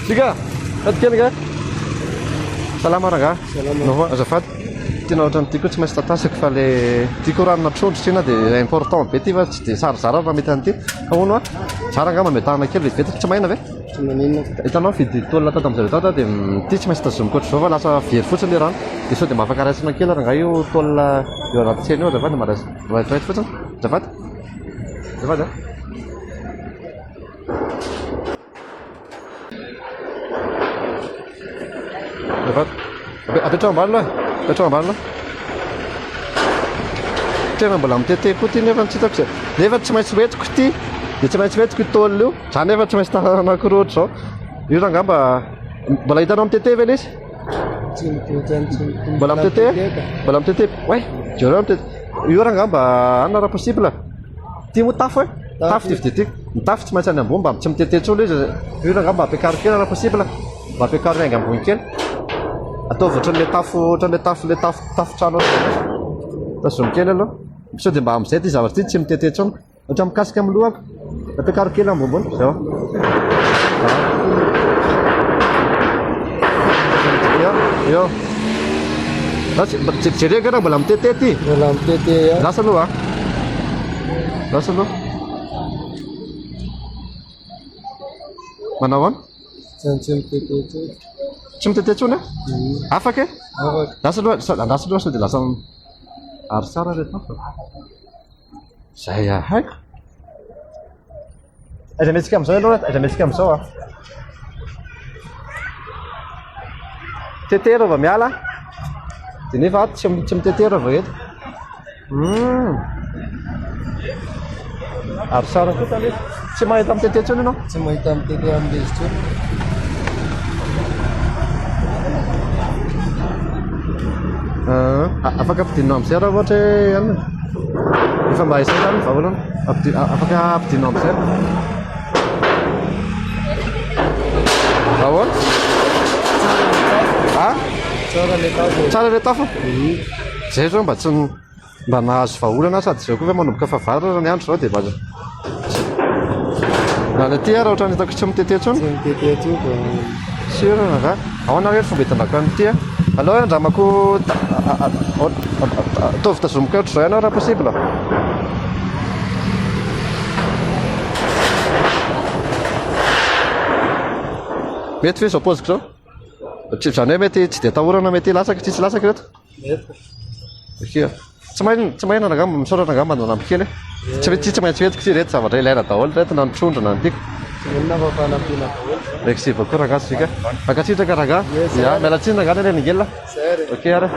Tiga, katikan ka? Salama raga. Salama. Azafady. Tena ohatran'ny tiako tsy maintsy tatasiko fa le tiako ranona trondro tena dia important be ty fa tsy dia sarizara raha mety an'ity. Ahoana a? Tsara angamba metahana kely vetivety tsy maina ve? Tsy maninona. Hitanao fidy taolina tata amin'izay tata dia ty tsy maintsy tazomiko ohatr' izao fa lasa very fotsiny le rano. Dia sao dia mahafaka raisina kely raha io taolina eo anaty tsena eo azafady maraisy. Raitra fotsiny. Azafady. Azafady a. Azafady. Apetrao ambany aloha. Apetrao ambany aloha. Tena mbola mitete koa ty nefa tsy hitako izay. Nefa tsy maintsy hoentiko ty. Dia tsy maintsy hoentiko io taolina io. Zany nefa tsy maintsy tanana anankiroa ohatr'izao. Io raha angamba mbola hitanao mitete ve ilay izy? Mbola mitete? Mbola mitete. Ouais, jereo mitete. Io raha angamba anona raha possible. Ty moa tafo e? Tafo ty fididiako. Ny tafo tsy maintsy any ambony mba tsy mitete intsony izy. Io raha angamba ampiakaro kely raha possible. Mba ampiakaro hainga ambony kely. Ataovy ohatran'ilay tafo, ohatran'ilay tafo-trano ohatran'izay. Tazomy kely aloha. Sao dia mba amin'izay ty zavatra ty tsy mitete intsony. Ohatra mikasika amin'ny lohako. Ampiakaro kely ambonimbony. Zao. Eo. Jereka raha mbola mitete ty. Mbola mitete. Lasa aloha a. Lasa aloha. Manao ahoana? Tsy mitete intsony. Tsy mitete intsony a? Afaka e? Afaka. Lasa aloha sao dia lasa ary tsara rehetra. Zay haiko. Aiza metsika amin'izao aloha, aiza metsika amin'izao a. Tete rao vao miala. Dia nefa ato tsy mitete rao vao eto. Ary tsara koa taloha. Tsy mahita mitete intsony ianao? Tsy mahita mitete amin'ilay izy intsony. Afaka ampidirinao amin'izay raha ohatra hoe anona. Efa mba izay zany vahaolana. Afaka ampidirinao amin'izay. Ahoana? Ha? Tsara ilay tafo. Tsara ilay tafo? Zay zao mba tsy mba nahazo vahaolana sady zao koa hoe manomboka fahavalo raha ny andro zao dia mba na ilay ty raha ohatran'ny hitako tsy mitete intsony. Tsy mitete intsony fa Sura raha. Ahoana hoe fomba hitanako an'ity a? Allo andramako ataovy tazomiko ohatr'izao ianao raha possible. Mety ve zao paoziko zao? Zany hoe mety tsy dia atahorana mety lasaka tsisy lasaka reto? mety. Okey. Tsy mahina angamba misaorana angamba andanampy kely e. Tsy maintsy hoentiko ty reto zavatra ilaina daholo reto na ny trondro na ny tiako. Tsy maninona fa fanampiana daholo. Merci beaucoup raga sika. Akatsitraka raga. Ya, miala tsiny raga ny ngelina. Sary. Okey ara.